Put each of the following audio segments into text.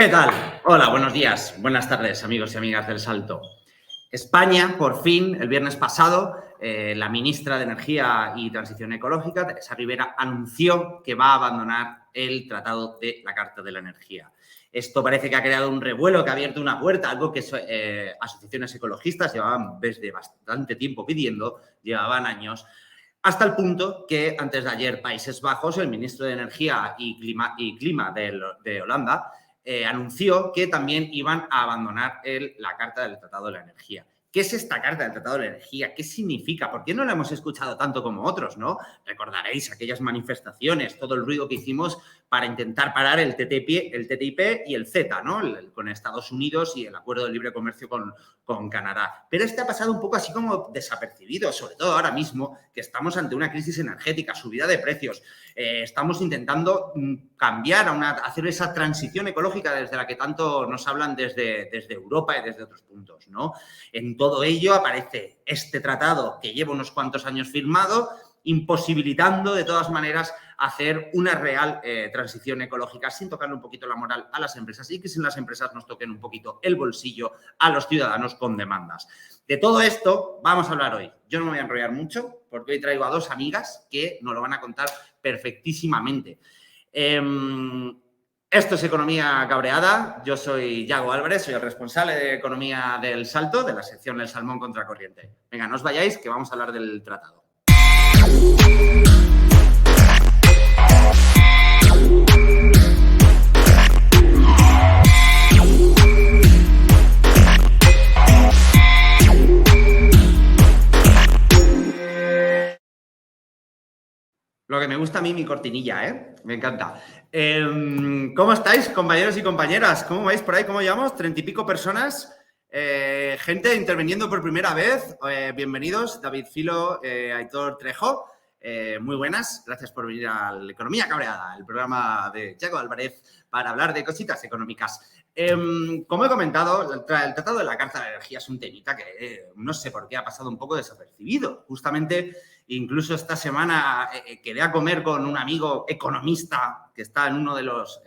¿Qué tal? Hola, buenos días, buenas tardes, amigos y amigas del Salto. España, por fin, el viernes pasado, la ministra de Energía y Transición Ecológica, Teresa Rivera, anunció que va a abandonar el Tratado de la Carta de la Energía. Esto parece que ha creado un revuelo, que ha abierto una puerta, algo que asociaciones ecologistas llevaban desde bastante tiempo pidiendo, llevaban años, hasta el punto que antes de ayer Países Bajos, el ministro de Energía y Clima de Holanda, anunció que también iban a abandonar la Carta del Tratado de la Energía. ¿Qué es esta Carta del Tratado de la Energía? ¿Qué significa? ¿Por qué no la hemos escuchado tanto como otros, no? Recordaréis aquellas manifestaciones, todo el ruido que hicimos para intentar parar el TTIP y el CETA, ¿no? Con Estados Unidos y el Acuerdo de Libre Comercio con Canadá. Pero ha pasado un poco así como desapercibido, sobre todo ahora mismo, que estamos ante una crisis energética, subida de precios. Estamos intentando cambiar, hacer esa transición ecológica desde la que tanto nos hablan desde Europa y desde otros puntos, ¿no? En todo ello aparece este tratado que lleva unos cuantos años firmado, imposibilitando de todas maneras hacer una real transición ecológica sin tocarle un poquito la moral a las empresas y que sin las empresas nos toquen un poquito el bolsillo a los ciudadanos con demandas. De todo esto vamos a hablar hoy. Yo no me voy a enrollar mucho porque hoy traigo a dos amigas que nos lo van a contar perfectísimamente. Esto es Economía Cabreada. Yo soy Yago Álvarez, soy el responsable de Economía del Salto, de la sección El Salmón Contracorriente. Venga, no os vayáis, que vamos a hablar del tratado. Lo que me gusta a mí, mi cortinilla, ¿eh? Me encanta. ¿Cómo estáis, compañeros y compañeras? ¿Cómo vais por ahí? ¿Cómo llevamos? 30 y pico personas. Gente interviniendo por primera vez. Bienvenidos, David Filo, Aitor Trejo. Muy buenas. Gracias por venir a la Economía Cabreada, el programa de Yago Álvarez para hablar de cositas económicas. Como he comentado, el Tratado de la Carta de la Energía es un temita que no sé por qué ha pasado un poco desapercibido. Justamente, incluso esta semana quedé a comer con un amigo economista que está en uno de los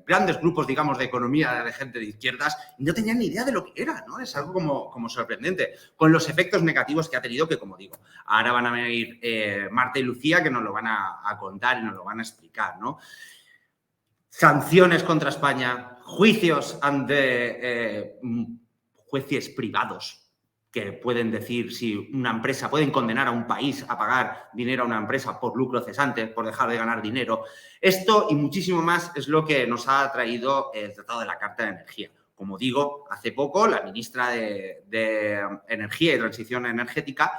grandes grupos, digamos, de economía de gente de izquierdas y no tenía ni idea de lo que era, ¿no? Es algo como sorprendente, con los efectos negativos que ha tenido, que como digo, ahora van a venir Marta y Lucía que nos lo van a contar y nos lo van a explicar, ¿no? Sanciones contra España, juicios ante jueces privados que pueden decir si una empresa, pueden condenar a un país a pagar dinero a una empresa por lucro cesante, por dejar de ganar dinero. Esto y muchísimo más es lo que nos ha traído el Tratado de la Carta de Energía. Como digo, hace poco la ministra de Energía y Transición Energética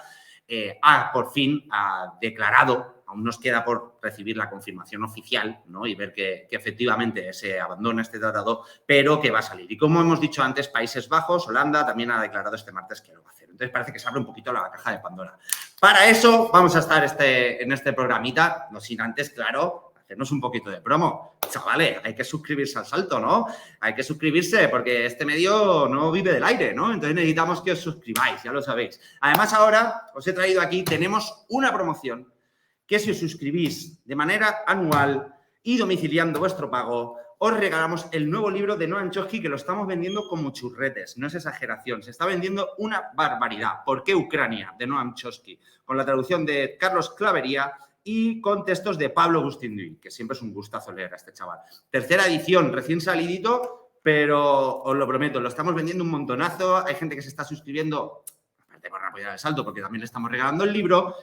por fin ha declarado, aún nos queda por recibir la confirmación oficial, ¿no? Y ver que efectivamente se abandona este tratado, pero que va a salir. Y como hemos dicho antes, Países Bajos, Holanda, también ha declarado este martes que lo va a hacer. Entonces parece que se abre un poquito la caja de Pandora. Para eso vamos a estar en este programita, no sin antes, claro, hacernos un poquito de promo. Chavales, hay que suscribirse al Salto, ¿no? Hay que suscribirse porque este medio no vive del aire, ¿no? Entonces necesitamos que os suscribáis, ya lo sabéis. Además, ahora os he traído aquí, tenemos una promoción que si os suscribís de manera anual y domiciliando vuestro pago, os regalamos el nuevo libro de Noam Chomsky, que lo estamos vendiendo como churretes, no es exageración, se está vendiendo una barbaridad. ¿Por qué Ucrania? De Noam Chomsky, con la traducción de Carlos Clavería y con textos de Pablo Gustinduy, que siempre es un gustazo leer a este chaval. Tercera edición, recién salidito, pero os lo prometo, lo estamos vendiendo un montonazo, hay gente que se está suscribiendo, aparte por apoyar el Salto, porque también le estamos regalando el libro.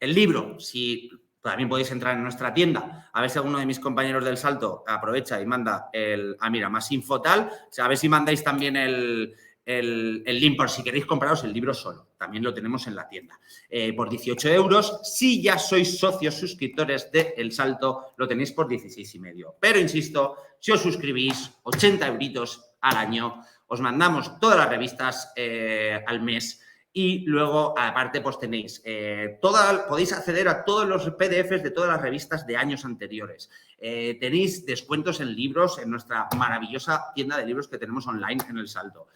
El libro, si también podéis entrar en nuestra tienda, a ver si alguno de mis compañeros del Salto aprovecha y manda más info tal, o sea, a ver si mandáis también el link por si queréis compraros el libro solo. También lo tenemos en la tienda. Por 18 euros, si ya sois socios suscriptores de El Salto, lo tenéis por 16,5. Pero insisto, si os suscribís, 80 euritos al año, os mandamos todas las revistas al mes. Y luego, aparte, pues tenéis podéis acceder a todos los PDFs de todas las revistas de años anteriores. Tenéis descuentos en libros en nuestra maravillosa tienda de libros que tenemos online en El Salto.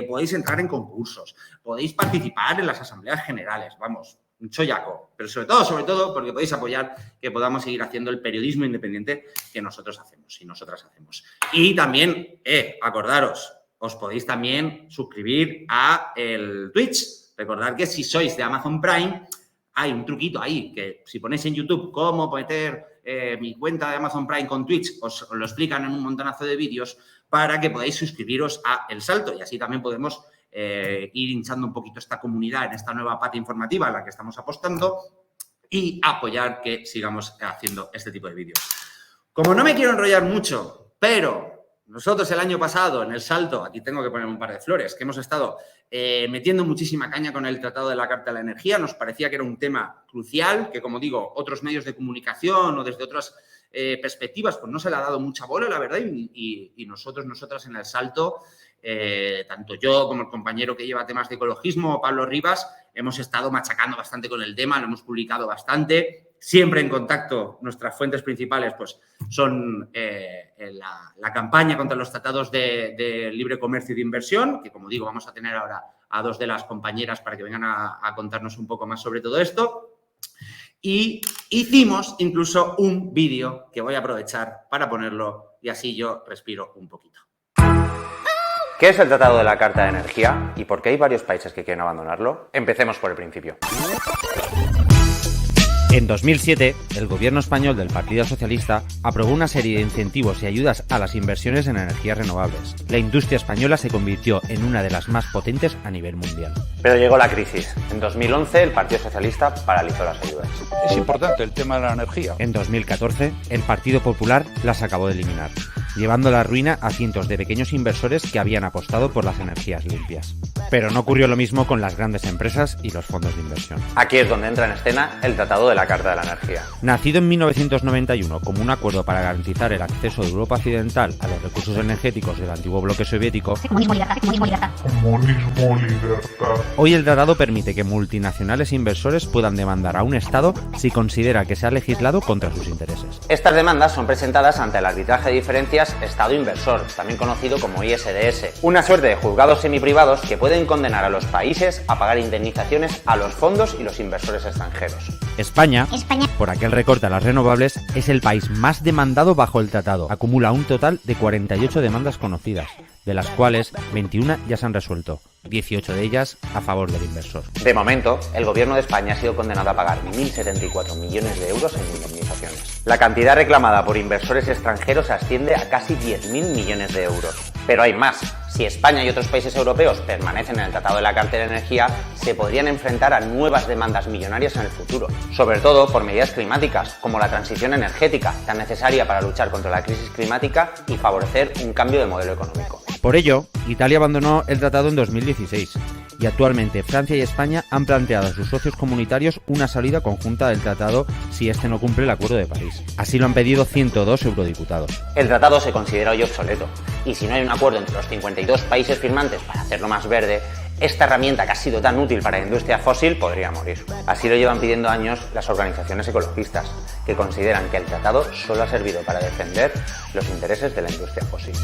Podéis entrar en concursos, podéis participar en las asambleas generales. Vamos, un chollaco, pero sobre todo, porque podéis apoyar que podamos seguir haciendo el periodismo independiente que nosotros hacemos y nosotras hacemos. Y también, acordaros, os podéis también suscribir a el Twitch. Recordad que si sois de Amazon Prime, hay un truquito ahí, que si ponéis en YouTube cómo meter mi cuenta de Amazon Prime con Twitch, os lo explican en un montonazo de vídeos para que podáis suscribiros a El Salto y así también podemos ir hinchando un poquito esta comunidad en esta nueva pata informativa en la que estamos apostando y apoyar que sigamos haciendo este tipo de vídeos. Como no me quiero enrollar mucho, pero nosotros el año pasado en El Salto, aquí tengo que poner un par de flores, que hemos estado metiendo muchísima caña con el Tratado de la Carta de la Energía, nos parecía que era un tema crucial, que como digo, otros medios de comunicación o desde otras perspectivas, pues no se le ha dado mucha bola, la verdad, y nosotras en El Salto, tanto yo como el compañero que lleva temas de ecologismo, Pablo Rivas, hemos estado machacando bastante con el tema, lo hemos publicado bastante, siempre en contacto. Nuestras fuentes principales pues, son la campaña contra los tratados de libre comercio y de inversión, que como digo vamos a tener ahora a dos de las compañeras para que vengan a contarnos un poco más sobre todo esto. Y hicimos incluso un vídeo que voy a aprovechar para ponerlo y así yo respiro un poquito. ¿Qué es el Tratado de la Carta de Energía y por qué hay varios países que quieren abandonarlo? Empecemos por el principio. En 2007, el gobierno español del Partido Socialista aprobó una serie de incentivos y ayudas a las inversiones en energías renovables. La industria española se convirtió en una de las más potentes a nivel mundial. Pero llegó la crisis. En 2011, el Partido Socialista paralizó las ayudas. Es importante el tema de la energía. En 2014, el Partido Popular las acabó de eliminar, llevando a la ruina a cientos de pequeños inversores que habían apostado por las energías limpias. Pero no ocurrió lo mismo con las grandes empresas y los fondos de inversión. Aquí es donde entra en escena el Tratado de la Carta de la Energía. Nacido en 1991 como un acuerdo para garantizar el acceso de Europa Occidental a los recursos energéticos del antiguo bloque soviético, Comunismo, libertad. Hoy el tratado permite que multinacionales e inversores puedan demandar a un Estado si considera que se ha legislado contra sus intereses. Estas demandas son presentadas ante el arbitraje de diferencias Estado-Inversor, también conocido como ISDS, una suerte de juzgados semiprivados que pueden condenar a los países a pagar indemnizaciones a los fondos y los inversores extranjeros. España, por aquel recorte a las renovables, es el país más demandado bajo el tratado. Acumula un total de 48 demandas conocidas, de las cuales 21 ya se han resuelto, 18 de ellas a favor del inversor. De momento, el gobierno de España ha sido condenado a pagar 1.074 millones de euros en indemnizaciones. La cantidad reclamada por inversores extranjeros asciende a casi 10.000 millones de euros. Pero hay más. Si España y otros países europeos permanecen en el Tratado de la Carta de Energía, se podrían enfrentar a nuevas demandas millonarias en el futuro, sobre todo por medidas climáticas, como la transición energética, tan necesaria para luchar contra la crisis climática y favorecer un cambio de modelo económico. Por ello, Italia abandonó el tratado en 2016 y actualmente Francia y España han planteado a sus socios comunitarios una salida conjunta del tratado si este no cumple el Acuerdo de París. Así lo han pedido 102 eurodiputados. El tratado se considera hoy obsoleto y si no hay un acuerdo entre los 52 países firmantes para hacerlo más verde, esta herramienta que ha sido tan útil para la industria fósil podría morir. Así lo llevan pidiendo años las organizaciones ecologistas, que consideran que el tratado solo ha servido para defender los intereses de la industria fósil.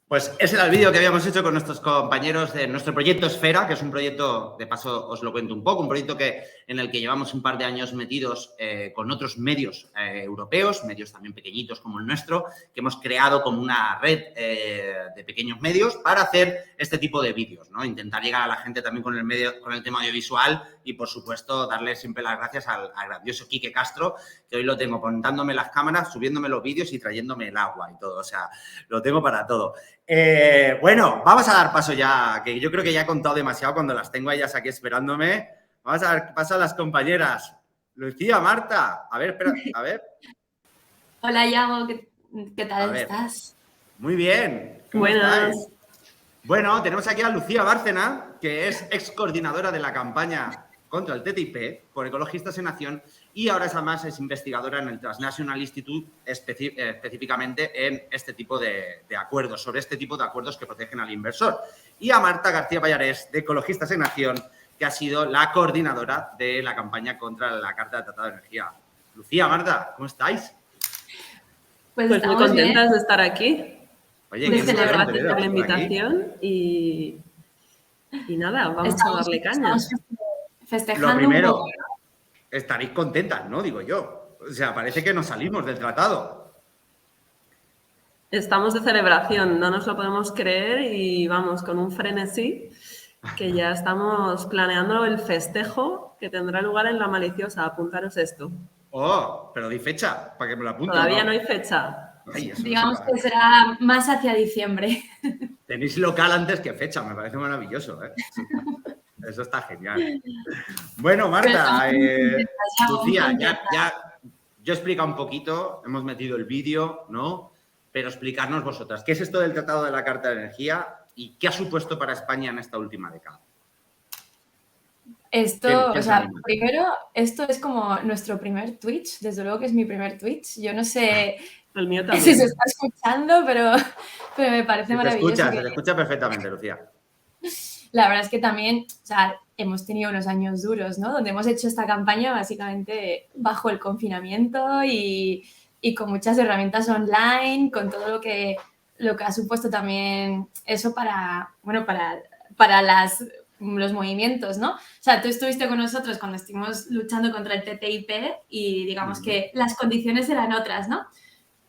Pues ese era el vídeo que habíamos hecho con nuestros compañeros de nuestro proyecto Esfera, que es un proyecto, de paso os lo cuento un poco, un proyecto en el que llevamos un par de años metidos con otros medios europeos, medios también pequeñitos como el nuestro, que hemos creado como una red de pequeños medios para hacer este tipo de vídeos, ¿no? Intentar llegar a la gente también con el tema audiovisual y, por supuesto, darle siempre las gracias al grandioso Quique Castro, que hoy lo tengo montándome las cámaras, subiéndome los vídeos y trayéndome el agua y todo. O sea, lo tengo para todo. Bueno, vamos a dar paso ya, que yo creo que ya he contado demasiado cuando las tengo a ellas aquí esperándome. Vamos a dar paso a las compañeras. Lucía, Marta, a ver, espera, a ver. Hola, Yago, ¿qué tal estás? Muy bien. Buenas. Bueno, tenemos aquí a Lucía Bárcena, que es ex coordinadora de la campaña contra el TTIP por Ecologistas en Acción y ahora además es investigadora en el Transnational Institute específicamente en este tipo de acuerdos, sobre este tipo de acuerdos que protegen al inversor. Y a Marta García Pallarés, de Ecologistas en Acción, que ha sido la coordinadora de la campaña contra la Carta del Tratado de Energía. Lucía, Marta, ¿cómo estáis? Pues muy contentas de estar aquí. Oye, De ¿quién se celebrar ha Gracias por la por aquí? invitación y nada, vamos a darle caña. Estamos festejando Lo un primero, poco. estaréis contentas, ¿no? Digo yo. O sea, parece que nos salimos del tratado. Estamos de celebración, no nos lo podemos creer y vamos con un frenesí que ya estamos planeando el festejo que tendrá lugar en La Maliciosa. Apuntaros esto. Oh, pero di fecha, para que me lo apunte. Todavía no hay fecha. Ay, eso no Digamos se que puede. será más hacia diciembre. Tenéis local antes que fecha, me parece maravilloso, ¿eh? Eso está genial. Bueno, Marta, Lucía, yo he explicado un poquito, hemos metido el vídeo, ¿no? Pero explicarnos vosotras, ¿qué es esto del Tratado de la Carta de Energía y qué ha supuesto para España en esta última década? Esto, ¿Quién o se sea, anima? primero, esto es como nuestro primer Twitch, desde luego que es mi primer Twitch. Yo no sé El mío si también. se está escuchando, pero me parece Se te maravilloso. escucha, se te escucha perfectamente, Lucía. La verdad es que también, o sea, hemos tenido unos años duros, ¿no? Donde hemos hecho esta campaña básicamente bajo el confinamiento y con muchas herramientas online, con todo lo que ha supuesto también eso para, bueno, para los movimientos, ¿no? O sea, tú estuviste con nosotros cuando estuvimos luchando contra el TTIP y digamos que las condiciones eran otras, ¿no?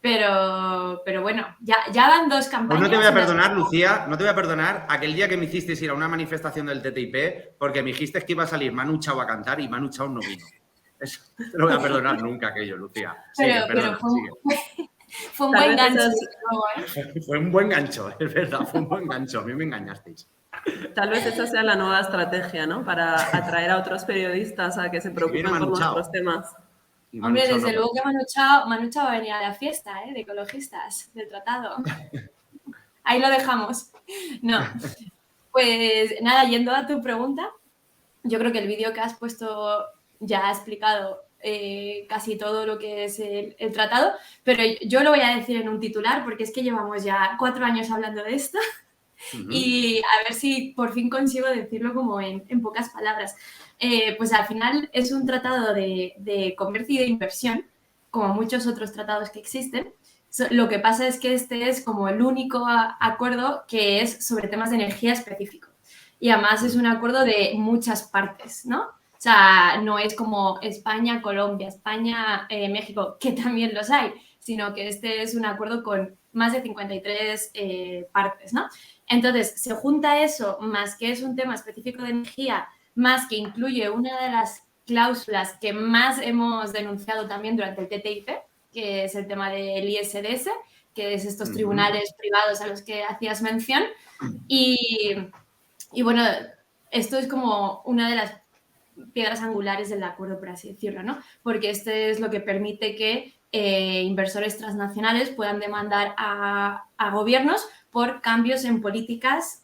Pero bueno, ya van dos campañas. Pues no te voy a perdonar, Lucía, no te voy a perdonar aquel día que me hicisteis ir a una manifestación del TTIP porque me dijiste que iba a salir Manu Chao a cantar y Manu Chao no vino. Eso no te lo voy a perdonar nunca aquello, Lucía. Sigue, Pero sigue. fue un Tal buen vez gancho. Fue un buen gancho, es verdad, fue un buen gancho. A mí me engañasteis. Tal vez esa sea la nueva estrategia, ¿no? Para atraer a otros periodistas a que se preocupen por Manu Chao. nuestros temas. Y Manu Hombre, Chao desde no. luego que Manu Chao va a venir a la fiesta de ecologistas del tratado. Ahí lo dejamos. No. Pues nada, yendo a tu pregunta, yo creo que el vídeo que has puesto ya ha explicado casi todo lo que es el tratado, pero yo lo voy a decir en un titular porque es que llevamos ya 4 años hablando de esto y a ver si por fin consigo decirlo como en pocas palabras. Pues al final es un tratado de comercio y de inversión, como muchos otros tratados que existen. Lo que pasa es que este es como el único acuerdo que es sobre temas de energía específico. Y además es un acuerdo de muchas partes, ¿no? O sea, no es como España, Colombia, España, México, que también los hay, sino que este es un acuerdo con más de 53 partes, ¿no? Entonces, se junta eso, más que es un tema específico de energía, más que incluye una de las cláusulas que más hemos denunciado también durante el TTIP, que es el tema del ISDS, que es estos tribunales privados a los que hacías mención. Y bueno, esto es como una de las piedras angulares del acuerdo, por así decirlo, ¿no? Porque este es lo que permite que inversores transnacionales puedan demandar a gobiernos por cambios en políticas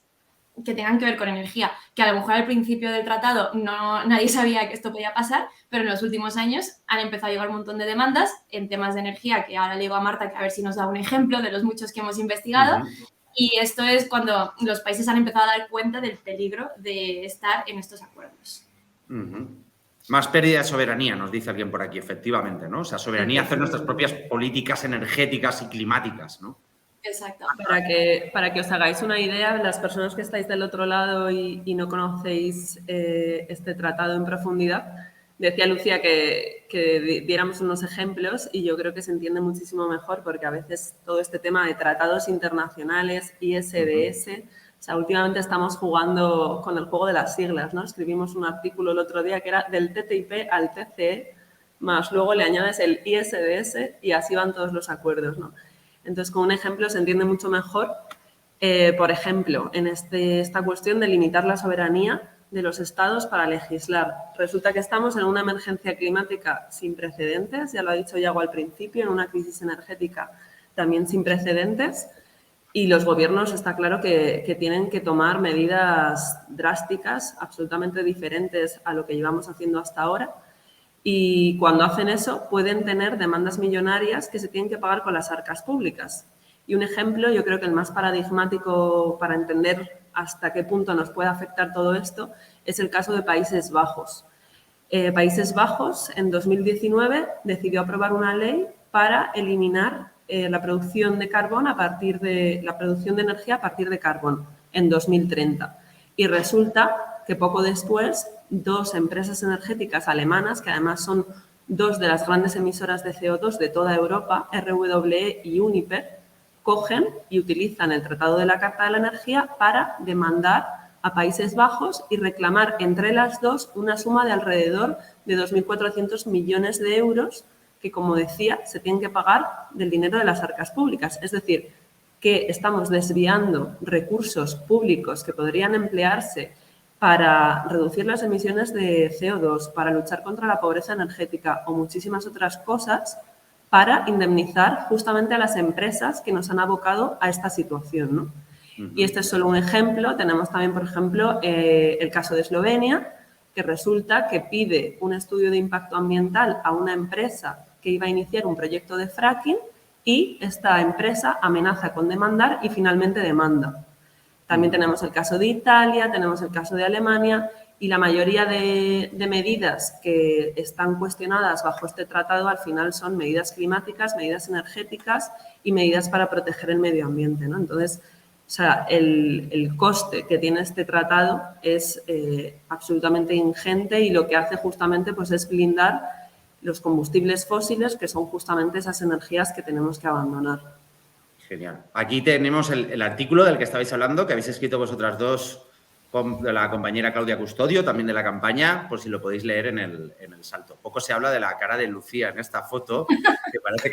que tengan que ver con energía, que a lo mejor al principio del tratado nadie sabía que esto podía pasar, pero en los últimos años han empezado a llegar un montón de demandas en temas de energía, que ahora le digo a Marta que a ver si nos da un ejemplo de los muchos que hemos investigado. Y esto es cuando los países han empezado a dar cuenta del peligro de estar en estos acuerdos. Más pérdida de soberanía, nos dice alguien por aquí, efectivamente, ¿no? O sea, soberanía, hacer nuestras propias políticas energéticas y climáticas, ¿no? Exacto. Para que os hagáis una idea, las personas que estáis del otro lado y no conocéis este tratado en profundidad, decía Lucía que diéramos unos ejemplos y yo creo que se entiende muchísimo mejor porque a veces todo este tema de tratados internacionales, ISDS, o sea, últimamente estamos jugando con el juego de las siglas, ¿no? Escribimos un artículo el otro día que era del TTIP al TCE, más luego le añades el ISDS y así van todos los acuerdos, ¿no? Entonces, con un ejemplo se entiende mucho mejor. Por ejemplo, en esta cuestión de limitar la soberanía de los estados para legislar. Resulta que estamos en una emergencia climática sin precedentes, ya lo ha dicho Yago al principio, en una crisis energética también sin precedentes, y los gobiernos está claro que tienen que tomar medidas drásticas, absolutamente diferentes a lo que llevamos haciendo hasta ahora. Y cuando hacen eso pueden tener demandas millonarias que se tienen que pagar con las arcas públicas. Y un ejemplo, yo creo que el más paradigmático para entender hasta qué punto nos puede afectar todo esto es el caso de Países Bajos. Países Bajos en 2019 decidió aprobar una ley para eliminar la producción de carbón la producción de energía a partir de carbón en 2030. Y resulta que poco después, 2 empresas energéticas alemanas, que además son 2 de las grandes emisoras de CO2 de toda Europa, RWE y Uniper, cogen y utilizan el Tratado de la Carta de la Energía para demandar a Países Bajos y reclamar entre las dos una suma de alrededor de 2.400 millones de euros que, como decía, se tienen que pagar del dinero de las arcas públicas. Es decir, que estamos desviando recursos públicos que podrían emplearse para reducir las emisiones de CO2, para luchar contra la pobreza energética o muchísimas otras cosas, para indemnizar justamente a las empresas que nos han abocado a esta situación, ¿no? Y este es solo un ejemplo. Tenemos también, por ejemplo, el caso de Eslovenia, que resulta que pide un estudio de impacto ambiental a una empresa que iba a iniciar un proyecto de fracking y esta empresa amenaza con demandar y finalmente demanda. También tenemos el caso de Italia, tenemos el caso de Alemania y la mayoría de medidas que están cuestionadas bajo este tratado al final son medidas climáticas, medidas energéticas y medidas para proteger el medio ambiente, ¿no? Entonces, o sea, el coste que tiene este tratado es absolutamente ingente y lo que hace justamente pues, es blindar los combustibles fósiles, que son justamente esas energías que tenemos que abandonar. Genial. Aquí tenemos el artículo del que estabais hablando, que habéis escrito vosotras dos, de la compañera Claudia Custodio, también de la campaña, por si lo podéis leer en el salto. Poco se habla de la cara de Lucía en esta foto, que parece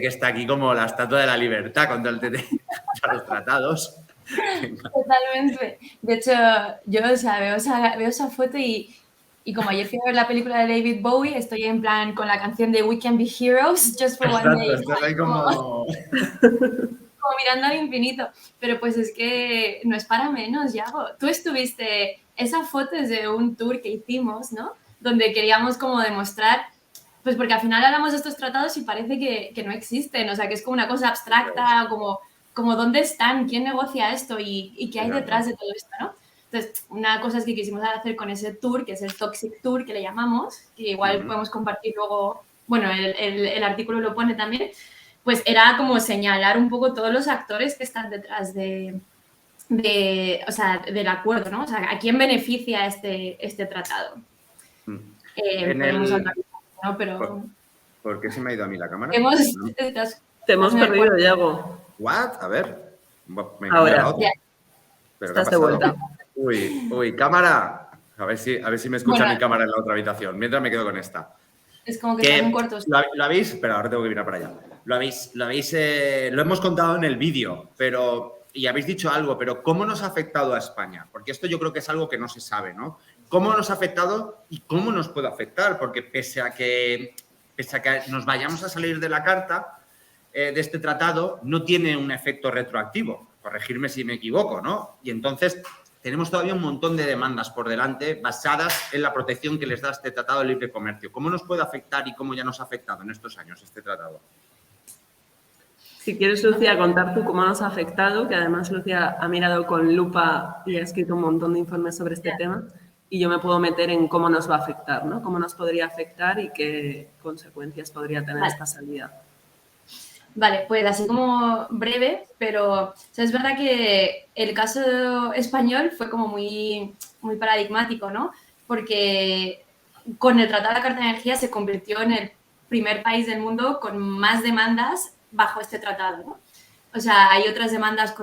que está aquí como la Estatua de la Libertad contra los tratados. Totalmente. De hecho, yo veo esa foto y como ayer fui a ver la película de David Bowie, estoy en plan con la canción de We Can Be Heroes, Just for One Day. Estás ahí como mirando al infinito. Pero pues es que no es para menos, Yago. Tú estuviste, esa foto es de un tour que hicimos, ¿no? Donde queríamos como demostrar, pues porque al final hablamos de estos tratados y parece que no existen, o sea, que es como una cosa abstracta, como dónde están, quién negocia esto y qué hay detrás de todo esto, ¿no? Entonces, una cosa es que quisimos hacer con ese tour, que es el Toxic Tour, que le llamamos, que igual podemos compartir luego, bueno, el artículo lo pone también, pues era como señalar un poco todos los actores que están detrás del acuerdo, ¿no? O sea, ¿a quién beneficia este tratado? Podemos hablar, ¿no? Pero... ¿Por qué se me ha ido a mí la cámara? Te hemos perdido, Yago. ¿What? A ver. Ahora. ¿Pero estás de vuelta. Uy, cámara. A ver si me escucha mi cámara en la otra habitación. Mientras me quedo con esta. Es como que están cortos. ¿Lo habéis? Pero ahora tengo que mirar para allá. Lo hemos contado en el vídeo, y habéis dicho algo, pero ¿cómo nos ha afectado a España? Porque esto yo creo que es algo que no se sabe, ¿no? ¿Cómo nos ha afectado y cómo nos puede afectar? Porque pese a que nos vayamos a salir de la carta, de este tratado, no tiene un efecto retroactivo. Corregirme si me equivoco, ¿no? Y entonces tenemos todavía un montón de demandas por delante basadas en la protección que les da este Tratado de Libre Comercio. ¿Cómo nos puede afectar y cómo ya nos ha afectado en estos años este tratado? Si quieres, Lucía, contar tú cómo nos ha afectado, que además Lucía ha mirado con lupa y ha escrito un montón de informes sobre este tema, y yo me puedo meter en cómo nos va a afectar, ¿no? Cómo nos podría afectar y qué consecuencias podría tener esta salida. Vale, pues así como breve, pero o sea, es verdad que el caso español fue como muy, muy paradigmático, ¿no? Porque con el Tratado de la Carta de Energía se convirtió en el primer país del mundo con más demandas bajo este tratado, ¿no? O sea, hay otras demandas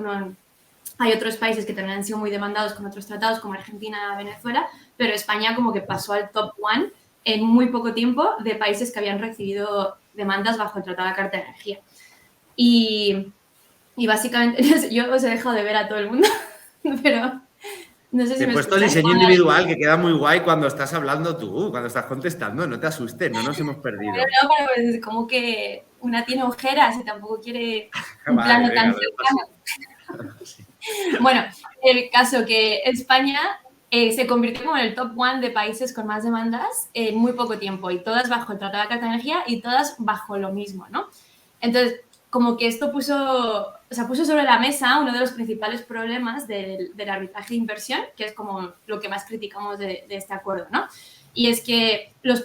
hay otros países que también han sido muy demandados con otros tratados, como Argentina, Venezuela, pero España como que pasó al top one en muy poco tiempo de países que habían recibido demandas bajo el Tratado de la Carta de Energía. Y básicamente, yo os he dejado de ver a todo el mundo, pero no sé si te he puesto el diseño individual que queda muy guay cuando estás hablando tú, cuando estás contestando, no te asustes, no nos hemos perdido. No, pero es como que una tiene ojeras y tampoco quiere un plano tan cercano. Bueno, el caso que España se convirtió como en el top one de países con más demandas en muy poco tiempo, y todas bajo el Tratado de la Carta de Energía y todas bajo lo mismo, ¿no? Entonces, como que esto puso sobre la mesa uno de los principales problemas del arbitraje de inversión, que es como lo que más criticamos de este acuerdo, ¿no? Y es que todos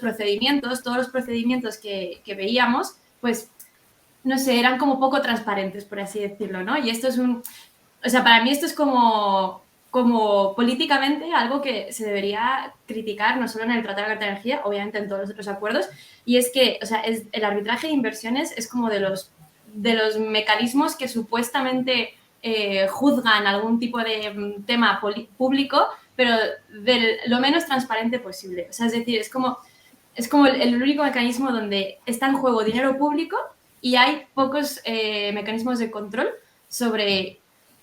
los procedimientos que veíamos, pues no sé, eran como poco transparentes, por así decirlo, ¿no? Y esto es o sea, para mí esto es como políticamente algo que se debería criticar, no solo en el Tratado de Carta de Energía, obviamente en todos los otros acuerdos, y es que, o sea, el arbitraje de inversiones es como de los mecanismos que supuestamente juzgan algún tipo de tema público, pero de lo menos transparente posible. O sea, es decir, es como el único mecanismo donde está en juego dinero público y hay pocos mecanismos de control sobre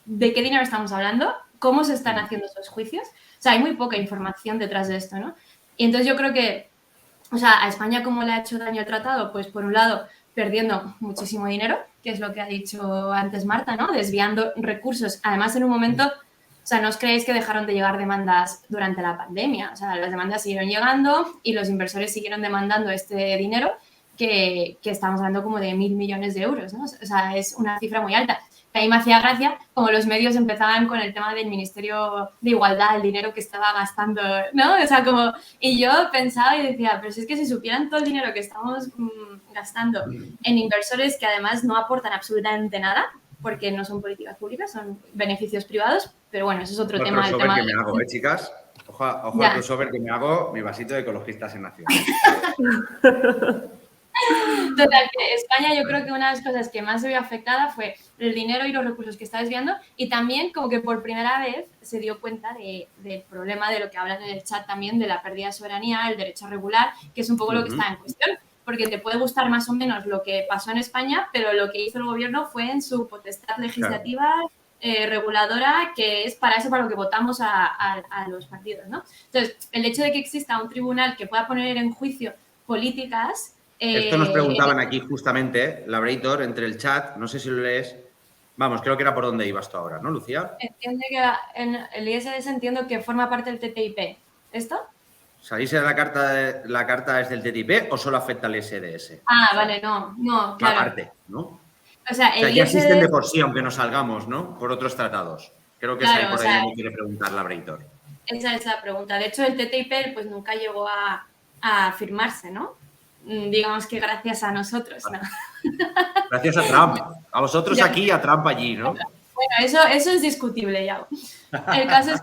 de qué dinero estamos hablando, cómo se están haciendo esos juicios. O sea, hay muy poca información detrás de esto, ¿no? Y entonces yo creo que, o sea, a España cómo le ha hecho daño el tratado, pues por un lado perdiendo muchísimo dinero, que es lo que ha dicho antes Marta, ¿no? Desviando recursos, además en un momento, o sea, no os creéis que dejaron de llegar demandas durante la pandemia, o sea, las demandas siguieron llegando y los inversores siguieron demandando este dinero que estamos hablando como de 1.000 millones de euros, ¿no? O sea, es una cifra muy alta. A mí me hacía gracia como los medios empezaban con el tema del Ministerio de Igualdad, el dinero que estaba gastando, ¿no? O sea, como... Y yo pensaba y decía, pero si es que si supieran todo el dinero que estamos gastando en inversores que además no aportan absolutamente nada, porque no son políticas públicas, son beneficios privados, pero bueno, eso es otro tema. El tema que me hago, chicas. Ojo al crossover que me hago, mi vasito de Ecologistas en Nación. Total, que España yo creo que una de las cosas que más se vio afectada fue el dinero y los recursos que está desviando y también como que por primera vez se dio cuenta del problema de lo que hablan en el chat también, de la pérdida de soberanía, el derecho a regular, que es un poco lo que está en cuestión, porque te puede gustar más o menos lo que pasó en España, pero lo que hizo el gobierno fue en su potestad legislativa, reguladora, que es para eso para lo que votamos a los partidos, ¿no? Entonces, el hecho de que exista un tribunal que pueda poner en juicio políticas... Esto nos preguntaban aquí justamente, Labrator, entre el chat, no sé si lo lees. Vamos, creo que era por donde ibas tú ahora, ¿no, Lucía? Entiende que en el ISDS entiendo que forma parte del TTIP. ¿Esto? ¿Salirse de la carta es del TTIP o solo afecta al ISDS? Ah, vale, no, claro. Aparte, ¿no? O sea, ya existen de por sí, aunque nos salgamos, ¿no? Por otros tratados. Creo que claro, es por ahí me quiere preguntar Labrator. Esa es la pregunta. De hecho, el TTIP pues nunca llegó a firmarse, ¿no? Digamos que gracias a nosotros, ¿no? Gracias a Trump. A vosotros aquí y a Trump allí, ¿no? Bueno, eso es discutible ya. El caso es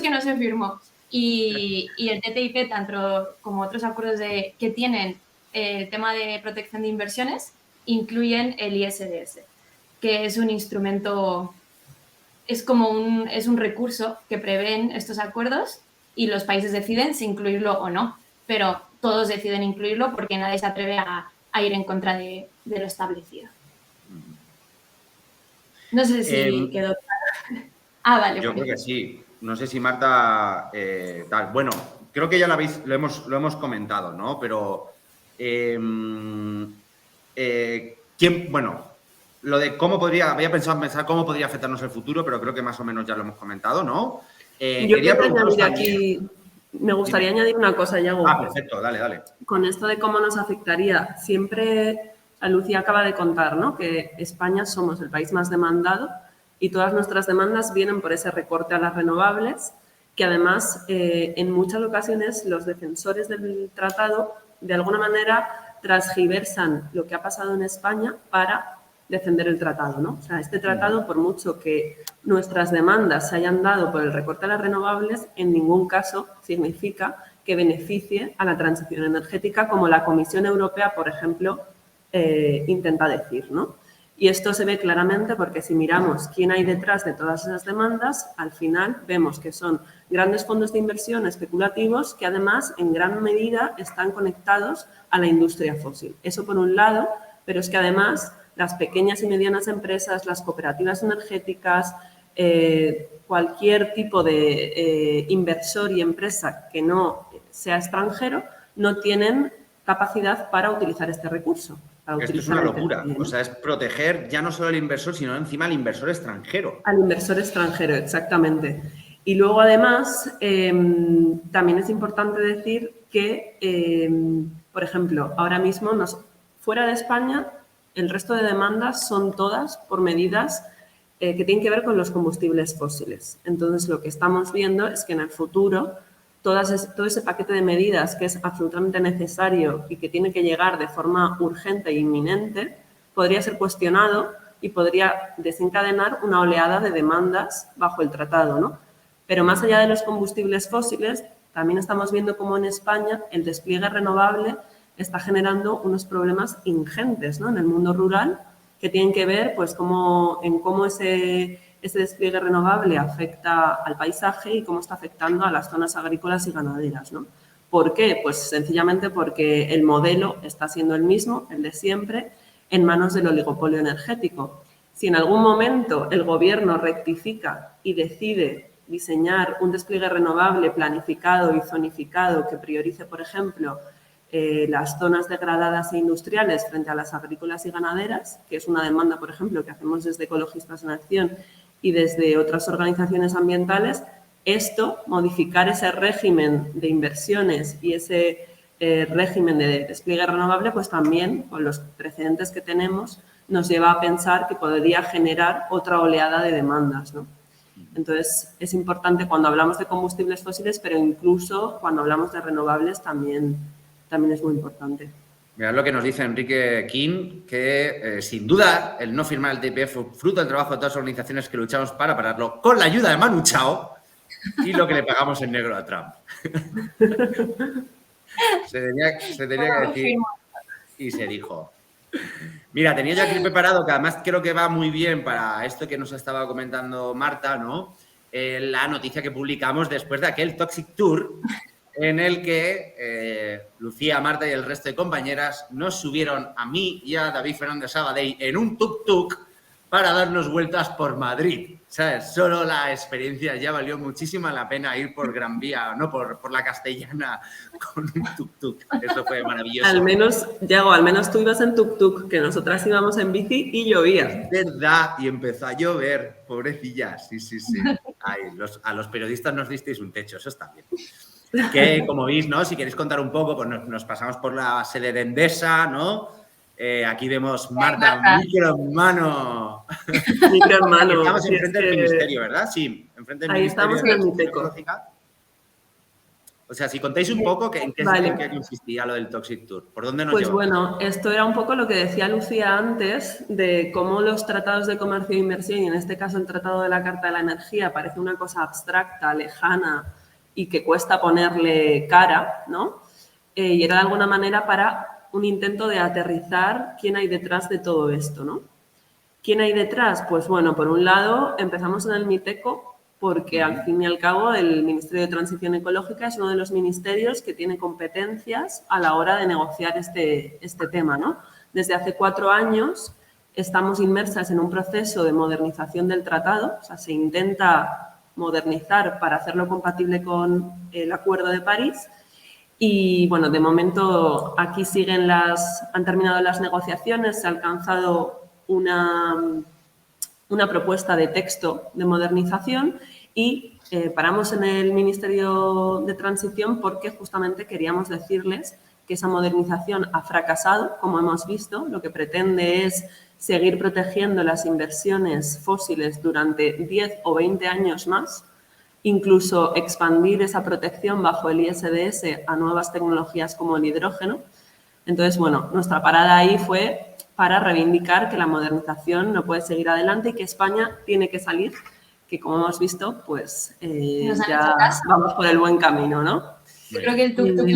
que no se firmó. Y el TTIP, tanto como otros acuerdos que tienen el tema de protección de inversiones, incluyen el ISDS, que es un instrumento, es un recurso que prevén estos acuerdos y los países deciden si incluirlo o no. Pero todos deciden incluirlo porque nadie se atreve a ir en contra de lo establecido. No sé si quedó claro. Vale. Yo creo que sí. No sé si Marta tal. Bueno, creo que ya lo hemos comentado, ¿no? Pero lo de cómo había pensado pensar cómo podría afectarnos el futuro, pero creo que más o menos ya lo hemos comentado, ¿no? Yo quería añadir aquí. Me gustaría añadir una cosa, Yago. Perfecto, dale. Con esto de cómo nos afectaría, siempre Lucía acaba de contar, ¿no? Que España somos el país más demandado y todas nuestras demandas vienen por ese recorte a las renovables, que además en muchas ocasiones los defensores del tratado de alguna manera transgiversan lo que ha pasado en España para defender el tratado, ¿no? O sea, este tratado, por mucho que nuestras demandas se hayan dado por el recorte a las renovables, en ningún caso significa que beneficie a la transición energética, como la Comisión Europea, por ejemplo, intenta decir, ¿no? Y esto se ve claramente porque si miramos quién hay detrás de todas esas demandas, al final vemos que son grandes fondos de inversión especulativos que además en gran medida están conectados a la industria fósil. Eso por un lado, pero es que además las pequeñas y medianas empresas, las cooperativas energéticas, cualquier tipo de inversor y empresa que no sea extranjero, no tienen capacidad para utilizar este recurso. Esto es una locura. O sea, es proteger ya no solo al inversor, sino encima al inversor extranjero. Al inversor extranjero, exactamente. Y luego, además, también es importante decir que, por ejemplo, ahora mismo, fuera de España, el resto de demandas son todas por medidas que tienen que ver con los combustibles fósiles. Entonces, lo que estamos viendo es que en el futuro todo ese paquete de medidas que es absolutamente necesario y que tiene que llegar de forma urgente e inminente, podría ser cuestionado y podría desencadenar una oleada de demandas bajo el tratado, ¿no? Pero más allá de los combustibles fósiles, también estamos viendo cómo en España el despliegue renovable está generando unos problemas ingentes, ¿no?, en el mundo rural, que tienen que ver pues, cómo ese despliegue renovable afecta al paisaje y cómo está afectando a las zonas agrícolas y ganaderas, ¿no? ¿Por qué? Pues sencillamente porque el modelo está siendo el mismo, el de siempre, en manos del oligopolio energético. Si en algún momento el Gobierno rectifica y decide diseñar un despliegue renovable planificado y zonificado que priorice, por ejemplo, las zonas degradadas e industriales frente a las agrícolas y ganaderas, que es una demanda, por ejemplo, que hacemos desde Ecologistas en Acción y desde otras organizaciones ambientales, modificar ese régimen de inversiones y ese régimen de despliegue renovable, pues también, con los precedentes que tenemos, nos lleva a pensar que podría generar otra oleada de demandas, ¿no? Entonces, es importante cuando hablamos de combustibles fósiles, pero incluso cuando hablamos de renovables también es muy importante. Mirad lo que nos dice Enrique King, que sin duda el no firmar el TPF fue fruto del trabajo de todas las organizaciones que luchamos para pararlo, con la ayuda de Manu Chao y lo que le pagamos en negro a Trump. se tenía que decir y se dijo. Mira, tenía yo aquí preparado, que además creo que va muy bien para esto que nos estaba comentando Marta, ¿no? La noticia que publicamos después de aquel Toxic Tour en el que Lucía, Marta y el resto de compañeras nos subieron a mí y a David Fernández Sabadell en un tuk-tuk para darnos vueltas por Madrid, ¿sabes? Solo la experiencia ya valió muchísimo la pena ir por Gran Vía, no por la Castellana con un tuk-tuk. Eso fue maravilloso. Al menos tú ibas en tuk-tuk, que nosotras íbamos en bici y llovía. Es verdad, y empezó a llover, pobrecillas, sí. Ay, a los periodistas nos disteis un techo, eso está bien. Que, como veis, ¿no? Si queréis contar un poco, pues nos pasamos por la sede de Endesa, ¿no? Aquí vemos Marta, micro en mano. Estamos enfrente del ministerio, ¿verdad? Sí, enfrente del Ahí ministerio. estamos en el Miteco. O sea, si contáis un poco en qué consistía lo del Toxic Tour, ¿por dónde nos llevó? Pues bueno, esto era un poco lo que decía Lucía antes, de cómo los tratados de comercio e inversión, y en este caso el Tratado de la Carta de la Energía, parece una cosa abstracta, lejana y que cuesta ponerle cara, ¿no? Y era de alguna manera para un intento de aterrizar quién hay detrás de todo esto, ¿no? ¿Quién hay detrás? Pues bueno, por un lado empezamos en el Miteco porque al fin y al cabo el Ministerio de Transición Ecológica es uno de los ministerios que tiene competencias a la hora de negociar este tema, ¿no? Desde hace 4 años estamos inmersas en un proceso de modernización del tratado, o sea, se intenta modernizar para hacerlo compatible con el Acuerdo de París. Y bueno, de momento aquí han terminado las negociaciones, se ha alcanzado una propuesta de texto de modernización y paramos en el Ministerio de Transición porque justamente queríamos decirles que esa modernización ha fracasado, como hemos visto. Lo que pretende es seguir protegiendo las inversiones fósiles durante 10 o 20 años más, incluso expandir esa protección bajo el ISDS a nuevas tecnologías como el hidrógeno. Entonces, bueno, nuestra parada ahí fue para reivindicar que la modernización no puede seguir adelante y que España tiene que salir, que como hemos visto, pues ya vamos por el buen camino, ¿no? Yo creo que el tuk-tuk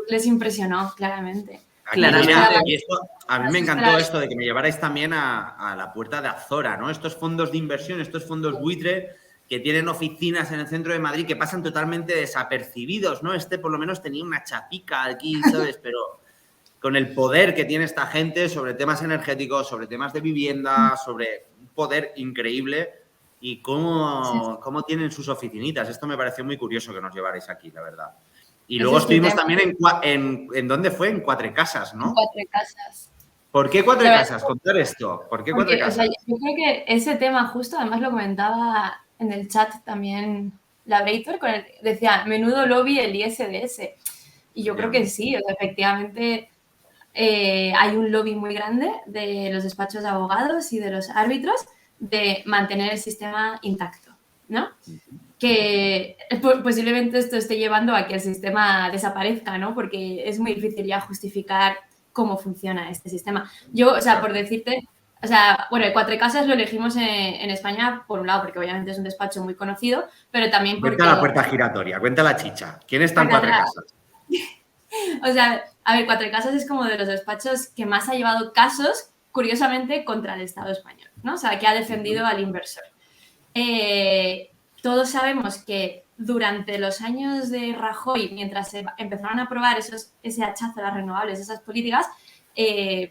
les impresionó, claramente. Y esto, a mí me encantó esto de que me llevarais también a la puerta de Azora, ¿no? Estos fondos de inversión, estos fondos buitre que tienen oficinas en el centro de Madrid que pasan totalmente desapercibidos, ¿no? Por lo menos tenía una chapica aquí, ¿sabes? Pero con el poder que tiene esta gente sobre temas energéticos, sobre temas de vivienda, sobre un poder increíble y cómo tienen sus oficinitas. Esto me pareció muy curioso que nos llevarais aquí, la verdad. Y luego estuvimos también ¿en dónde fue? En Cuatrecasas, ¿no? En Cuatrecasas. ¿Por qué Cuatrecasas? Contar esto. ¿Por qué Cuatrecasas? O sea, yo creo que ese tema justo, además lo comentaba en el chat también Labrator, decía, menudo lobby el ISDS. Y yo creo que sí, o sea, efectivamente hay un lobby muy grande de los despachos de abogados y de los árbitros de mantener el sistema intacto, ¿no? Que posiblemente esto esté llevando a que el sistema desaparezca, ¿no? Porque es muy difícil ya justificar cómo funciona este sistema. Yo, o sea, por decirte, o sea, bueno, el Cuatro Casas lo elegimos en España, por un lado, porque obviamente es un despacho muy conocido, pero también porque... Cuenta la puerta giratoria, cuenta la chicha. ¿Quién está en Cuatro Casas? O sea, a ver, Cuatro Casas es como de los despachos que más ha llevado casos, curiosamente, contra el Estado español, ¿no? O sea, que ha defendido al inversor. Todos sabemos que durante los años de Rajoy, mientras se empezaron a aprobar ese hachazo a las renovables, esas políticas,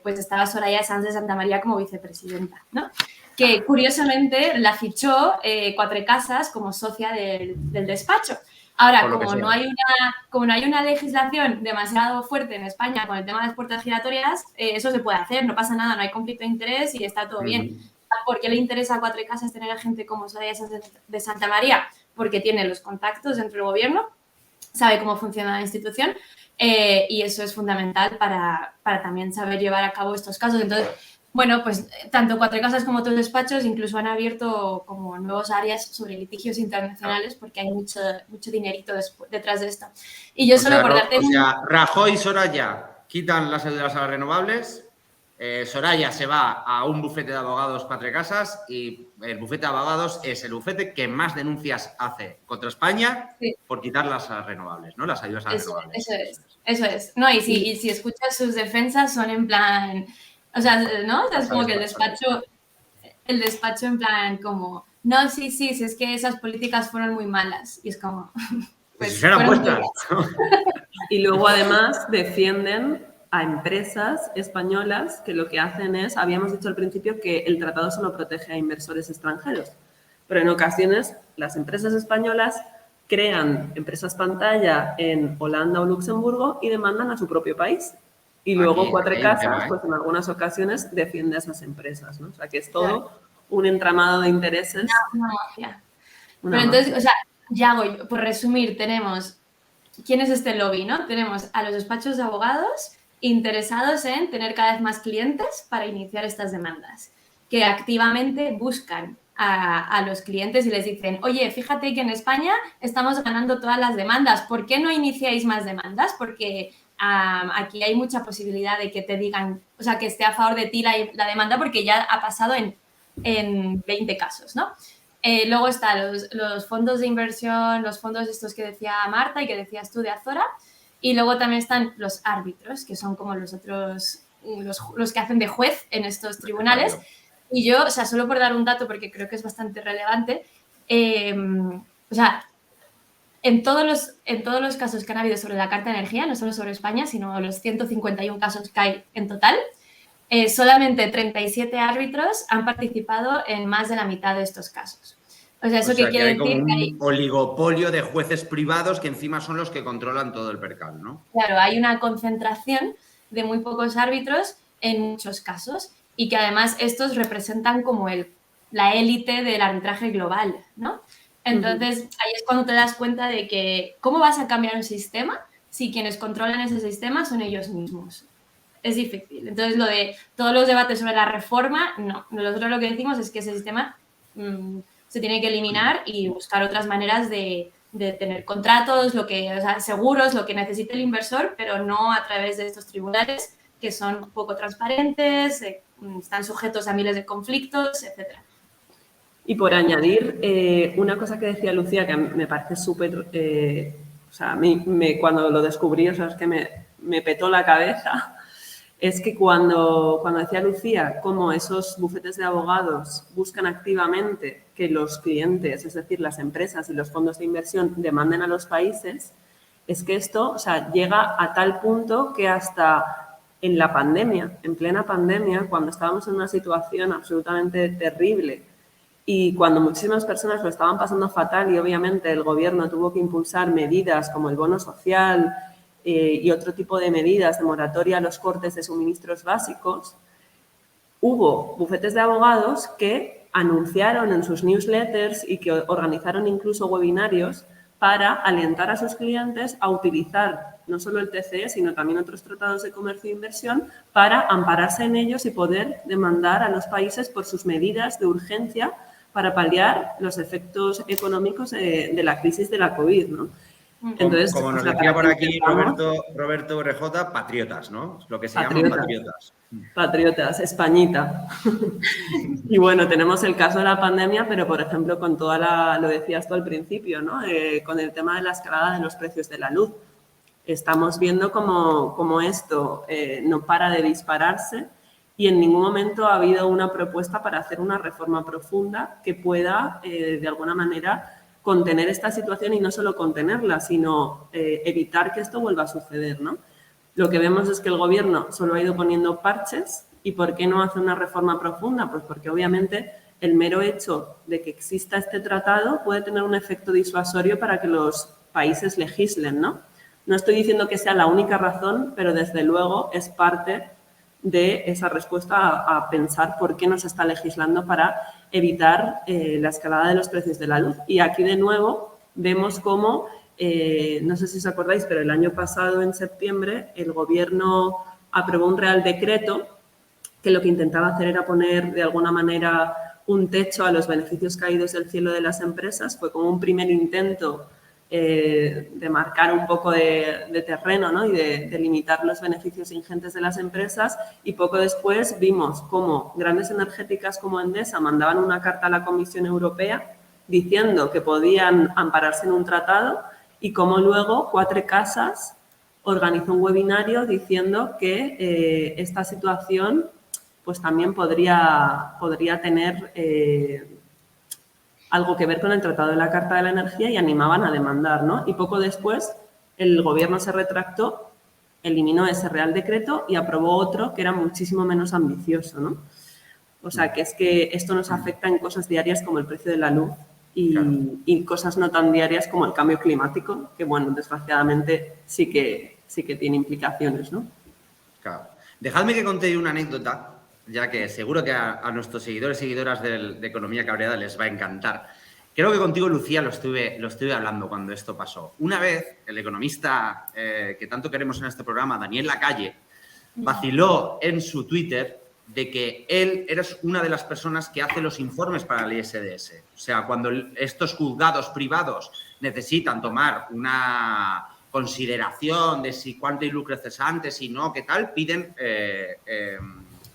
pues estaba Soraya Sanz de Santamaría como vicepresidenta, ¿no? Que curiosamente la fichó Cuatro Casas como socia del despacho. Ahora, como no hay una legislación demasiado fuerte en España con el tema de las puertas giratorias, eso se puede hacer, no pasa nada, no hay conflicto de interés y está todo bien. ¿Por qué le interesa a Cuatro Casas tener a gente como Soraya Sanz de Santamaría? Porque tiene los contactos dentro del gobierno, sabe cómo funciona la institución y eso es fundamental para también saber llevar a cabo estos casos. Entonces, bueno, pues tanto Cuatro Casas como otros despachos incluso han abierto como nuevas áreas sobre litigios internacionales porque hay mucho dinerito detrás de esto. Y yo solo por darte... Rajoy y Soraya quitan las ayudas a las renovables, Soraya se va a un bufete de abogados Cuatro Casas y el bufete de abogados es el bufete que más denuncias hace contra España por quitar las renovables, ¿no? Las ayudas a las renovables. Eso es. No, y si escuchas sus defensas son en plan... O sea, ¿no? O sea, es como que el despacho en plan como, no, sí, es que esas políticas fueron muy malas. Y es como, pues fueron puestas. Y luego además defienden a empresas españolas que lo que hacen es, habíamos dicho al principio que el tratado solo protege a inversores extranjeros, pero en ocasiones las empresas españolas crean empresas pantalla en Holanda o Luxemburgo y demandan a su propio país. Y luego Cuatro Casas, pues en algunas ocasiones defiende a esas empresas, ¿no? O sea, que es todo un entramado de intereses. Una mafia. Pero entonces, o sea, ya voy, por resumir, tenemos, ¿quién es este lobby, no? Tenemos a los despachos de abogados interesados en tener cada vez más clientes para iniciar estas demandas, que activamente buscan a los clientes y les dicen, oye, fíjate que en España estamos ganando todas las demandas, ¿por qué no iniciáis más demandas? Porque... aquí hay mucha posibilidad de que te digan, o sea, que esté a favor de ti la demanda porque ya ha pasado en 20 casos, ¿no? Luego están los fondos de inversión, los fondos estos que decía Marta y que decías tú de Azora, y luego también están los árbitros, que son como los otros, los que hacen de juez en estos tribunales. Claro. Y yo, o sea, solo por dar un dato porque creo que es bastante relevante, o sea, en todos los casos que han habido sobre la Carta de Energía, no solo sobre España, sino los 151 casos que hay en total, solamente 37 árbitros han participado en más de la mitad de estos casos. O sea, ¿eso qué quiere decir? Como un oligopolio de jueces privados que encima son los que controlan todo el percal, ¿no? Claro, hay una concentración de muy pocos árbitros en muchos casos y que además estos representan como la élite del arbitraje global, ¿no? Entonces, ahí es cuando te das cuenta de que ¿cómo vas a cambiar un sistema si quienes controlan ese sistema son ellos mismos? Es difícil. Entonces, lo de todos los debates sobre la reforma, no. Nosotros lo que decimos es que ese sistema se tiene que eliminar y buscar otras maneras de tener contratos, o sea, seguros, lo que necesite el inversor, pero no a través de estos tribunales que son poco transparentes, están sujetos a miles de conflictos, etcétera. Y por añadir, una cosa que decía Lucía que me parece súper, o sea, a mí cuando lo descubrí, o sea, es que me petó la cabeza, es que cuando decía Lucía cómo esos bufetes de abogados buscan activamente que los clientes, es decir, las empresas y los fondos de inversión demanden a los países, es que esto, o sea, llega a tal punto que hasta en la pandemia, en plena pandemia, cuando estábamos en una situación absolutamente terrible, y cuando muchísimas personas lo estaban pasando fatal y obviamente el gobierno tuvo que impulsar medidas como el bono social y otro tipo de medidas de moratoria a los cortes de suministros básicos, hubo bufetes de abogados que anunciaron en sus newsletters y que organizaron incluso webinarios para alentar a sus clientes a utilizar no solo el TCE, sino también otros tratados de comercio e inversión para ampararse en ellos y poder demandar a los países por sus medidas de urgencia para paliar los efectos económicos de la crisis de la COVID, ¿no? Entonces, como nos para decía por que aquí entendamos, Roberto RJ, patriotas, ¿no? Lo que se llaman patriotas. patriotas. Patriotas, Españita. Y bueno, tenemos el caso de la pandemia, pero por ejemplo con lo decías tú al principio, ¿no? Con el tema de la escalada de los precios de la luz. Estamos viendo como esto no para de dispararse y en ningún momento ha habido una propuesta para hacer una reforma profunda que pueda, de alguna manera, contener esta situación y no solo contenerla, sino evitar que esto vuelva a suceder, ¿no? Lo que vemos es que el Gobierno solo ha ido poniendo parches. ¿Y por qué no hace una reforma profunda? Pues porque obviamente el mero hecho de que exista este tratado puede tener un efecto disuasorio para que los países legislen, ¿no? No estoy diciendo que sea la única razón, pero desde luego es parte de esa respuesta a pensar por qué no se está legislando para evitar la escalada de los precios de la luz. Y aquí de nuevo vemos cómo, no sé si os acordáis, pero el año pasado, en septiembre, el Gobierno aprobó un Real Decreto que lo que intentaba hacer era poner de alguna manera un techo a los beneficios caídos del cielo de las empresas. Fue como un primer intento de marcar un poco de terreno, ¿no? Y de limitar los beneficios ingentes de las empresas, y poco después vimos cómo grandes energéticas como Endesa mandaban una carta a la Comisión Europea diciendo que podían ampararse en un tratado, y cómo luego Quatre Casas organizó un webinario diciendo que esta situación pues también podría tener algo que ver con el Tratado de la Carta de la Energía, y animaban a demandar, ¿no? Y poco después el Gobierno se retractó, eliminó ese Real Decreto y aprobó otro que era muchísimo menos ambicioso, ¿no? O sea, que es que esto nos afecta en cosas diarias como el precio de la luz y cosas no tan diarias como el cambio climático, que, bueno, desgraciadamente sí que tiene implicaciones, ¿no? Claro. Dejadme que conté una anécdota, ya que seguro que a nuestros seguidores y seguidoras de Economía Cabreada les va a encantar. Creo que contigo, Lucía, lo estuve hablando cuando esto pasó. Una vez, el economista que tanto queremos en este programa, Daniel Lacalle, vaciló en su Twitter de que él era una de las personas que hace los informes para el ISDS. O sea, cuando estos juzgados privados necesitan tomar una consideración de si cuánto hay lucro cesante, si no, qué tal, piden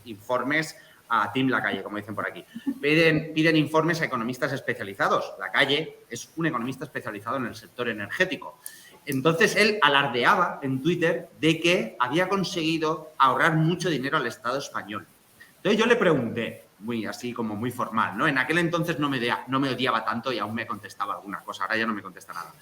informes a Team Lacalle, como dicen por aquí. Piden informes a economistas especializados. Lacalle es un economista especializado en el sector energético. Entonces, él alardeaba en Twitter de que había conseguido ahorrar mucho dinero al Estado español. Entonces, yo le pregunté, muy así como muy formal, ¿no? En aquel entonces no me odiaba tanto y aún me contestaba alguna cosa, ahora ya no me contesta nada.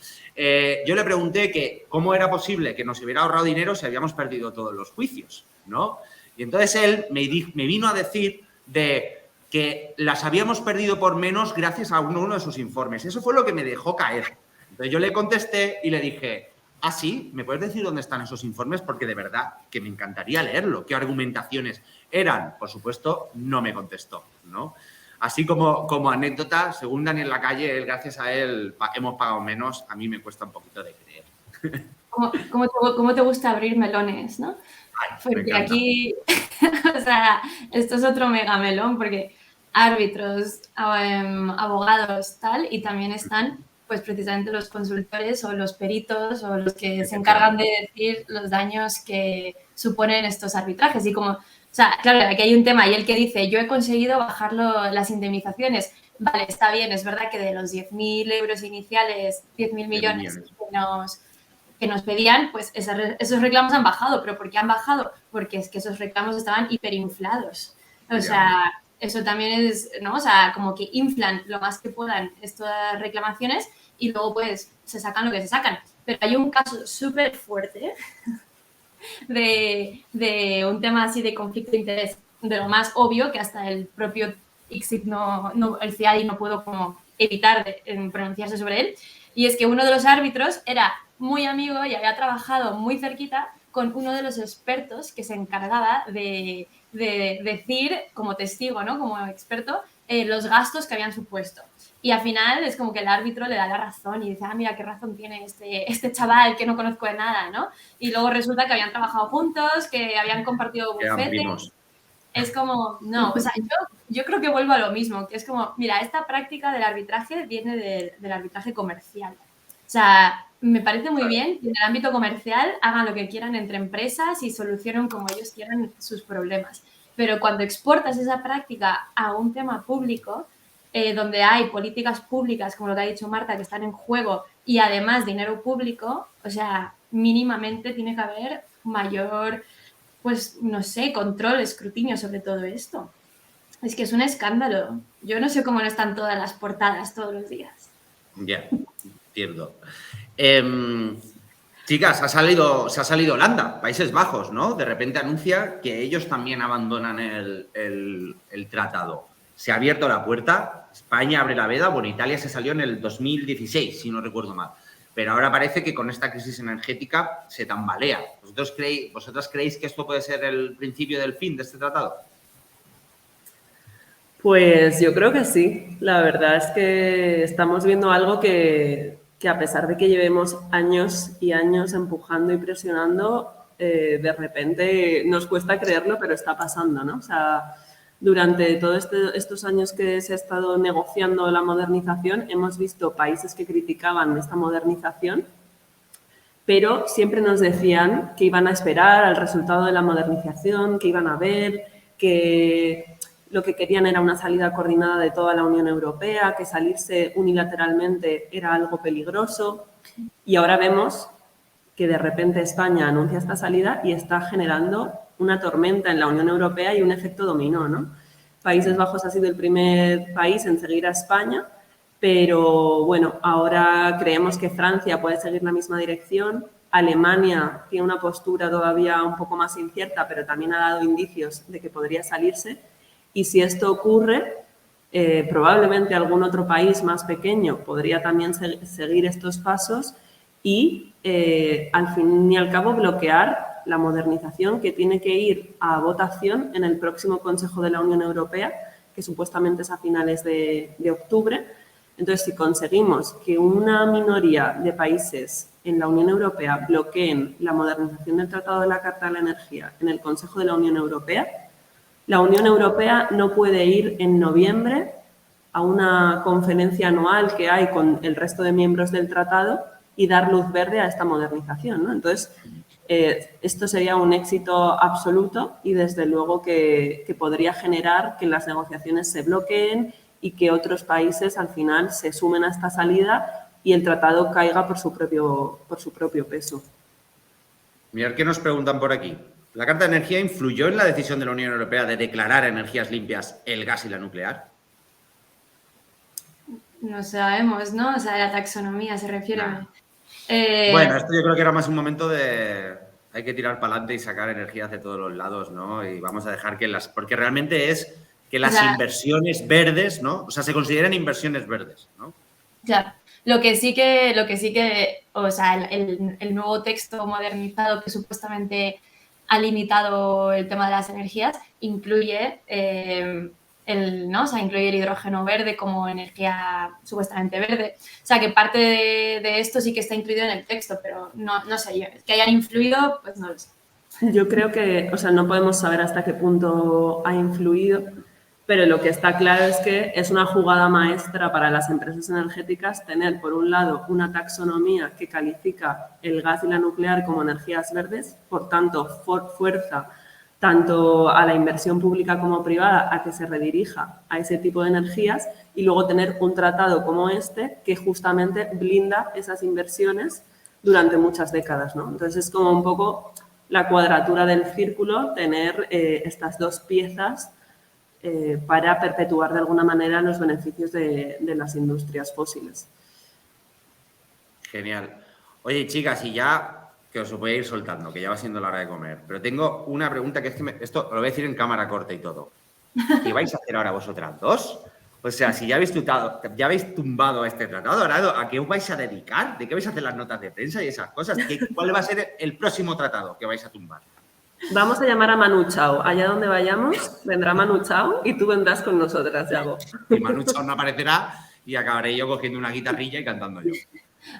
Yo le pregunté que cómo era posible que nos hubiera ahorrado dinero si habíamos perdido todos los juicios, ¿no? Y entonces él me vino a decir de que las habíamos perdido por menos gracias a uno de sus informes. Eso fue lo que me dejó caer. Entonces yo le contesté y le dije, ¿ah, sí? ¿Me puedes decir dónde están esos informes? Porque de verdad que me encantaría leerlo. ¿Qué argumentaciones eran? Por supuesto, no me contestó, ¿no? Así como anécdota, según Daniel Lacalle, gracias a él hemos pagado menos. A mí me cuesta un poquito de creer. ¿Cómo te gusta abrir melones, no? Ay, porque aquí, o sea, esto es otro mega melón, porque árbitros, abogados, tal, y también están, pues, precisamente los consultores o los peritos o los que se encargan de decir los daños que suponen estos arbitrajes. Y como, o sea, claro, aquí hay un tema, y el que dice, yo he conseguido bajar las indemnizaciones. Vale, está bien, es verdad que de los 10.000 euros iniciales, 10.000 millones que nos pedían, pues esos reclamos han bajado. ¿Pero por qué han bajado? Porque es que esos reclamos estaban hiperinflados. O sea, eso también es, ¿no? O sea, como que inflan lo más que puedan estas reclamaciones y luego pues se sacan lo que se sacan. Pero hay un caso súper fuerte de un tema así de conflicto de interés, de lo más obvio, que hasta el propio ICSID el CIADI no pudo como evitar pronunciarse sobre él, y es que uno de los árbitros era muy amigo y había trabajado muy cerquita con uno de los expertos que se encargaba de decir como testigo, ¿no? Como experto, los gastos que habían supuesto. Y al final es como que el árbitro le da la razón y dice, ah, mira, qué razón tiene este chaval que no conozco de nada, ¿no? Y luego resulta que habían trabajado juntos, que habían compartido bufete. Es como, no, o sea, yo creo que vuelvo a lo mismo, que es como, mira, esta práctica del arbitraje viene del arbitraje comercial. O sea, me parece muy bien que en el ámbito comercial hagan lo que quieran entre empresas y solucionen como ellos quieran sus problemas. Pero cuando exportas esa práctica a un tema público, donde hay políticas públicas, como lo que ha dicho Marta, que están en juego y además dinero público, o sea, mínimamente tiene que haber mayor, pues, no sé, control, escrutinio sobre todo esto. Es que es un escándalo. Yo no sé cómo no están todas las portadas todos los días. Ya, entiendo. Chicas, se ha salido Holanda, Países Bajos, ¿no? De repente anuncia que ellos también abandonan el tratado. Se ha abierto la puerta, España abre la veda, bueno, Italia se salió en el 2016, si no recuerdo mal. Pero ahora parece que con esta crisis energética se tambalea. ¿Vosotras creéis que esto puede ser el principio del fin de este tratado? Pues yo creo que sí. La verdad es que estamos viendo algo que a pesar de que llevemos años y años empujando y presionando, de repente nos cuesta creerlo, pero está pasando, ¿no? O sea, durante todos estos años que se ha estado negociando la modernización, hemos visto países que criticaban esta modernización, pero siempre nos decían que iban a esperar al resultado de la modernización, que iban a ver, que lo que querían era una salida coordinada de toda la Unión Europea, que salirse unilateralmente era algo peligroso. Y ahora vemos que de repente España anuncia esta salida y está generando una tormenta en la Unión Europea y un efecto dominó, ¿no? Países Bajos ha sido el primer país en seguir a España, pero bueno, ahora creemos que Francia puede seguir la misma dirección. Alemania tiene una postura todavía un poco más incierta, pero también ha dado indicios de que podría salirse. Y si esto ocurre, probablemente algún otro país más pequeño podría también seguir estos pasos y, al fin y al cabo, bloquear la modernización que tiene que ir a votación en el próximo Consejo de la Unión Europea, que supuestamente es a finales de octubre. Entonces, si conseguimos que una minoría de países en la Unión Europea bloqueen la modernización del Tratado de la Carta de la Energía en el Consejo de la Unión Europea, la Unión Europea no puede ir en noviembre a una conferencia anual que hay con el resto de miembros del tratado y dar luz verde a esta modernización, ¿no? Entonces, esto sería un éxito absoluto y desde luego que podría generar que las negociaciones se bloqueen y que otros países al final se sumen a esta salida y el tratado caiga por su propio peso. Mirad qué nos preguntan por aquí. ¿La Carta de Energía influyó en la decisión de la Unión Europea de declarar energías limpias el gas y la nuclear? No sabemos, ¿no? O sea, la taxonomía se refiere. Bueno, esto yo creo que era más un momento de hay que tirar para adelante y sacar energías de todos los lados, ¿no? Y vamos a dejar que porque realmente es que las inversiones verdes, ¿no? O sea, se consideran inversiones verdes, ¿no? Claro. Lo que sí que, o sea, el nuevo texto modernizado que supuestamente ha limitado el tema de las energías incluye ¿no? O sea, incluye el hidrógeno verde como energía supuestamente verde. O sea, que parte de esto sí que está incluido en el texto, pero no sé yo. Que hayan influido, pues no lo sé. Yo creo que, o sea, no podemos saber hasta qué punto ha influido, pero lo que está claro es que es una jugada maestra para las empresas energéticas tener, por un lado, una taxonomía que califica el gas y la nuclear como energías verdes, por tanto, fuerza tanto a la inversión pública como privada a que se redirija a ese tipo de energías y luego tener un tratado como este que justamente blinda esas inversiones durante muchas décadas, ¿no? Entonces es como un poco la cuadratura del círculo tener estas dos piezas para perpetuar de alguna manera los beneficios de las industrias fósiles. Genial. Oye, chicas, y ya que os voy a ir soltando, que ya va siendo la hora de comer, pero tengo una pregunta que es que esto lo voy a decir en cámara corta y todo. ¿Qué vais a hacer ahora vosotras dos? O sea, si ya habéis tumbado este tratado, ahora ¿a qué os vais a dedicar? ¿De qué vais a hacer las notas de prensa y esas cosas? ¿Cuál va a ser el próximo tratado que vais a tumbar? Vamos a llamar a Manu Chao. Allá donde vayamos, vendrá Manu Chao y tú vendrás con nosotras, Yago. Y Manu Chao no aparecerá y acabaré yo cogiendo una guitarrilla y cantando yo.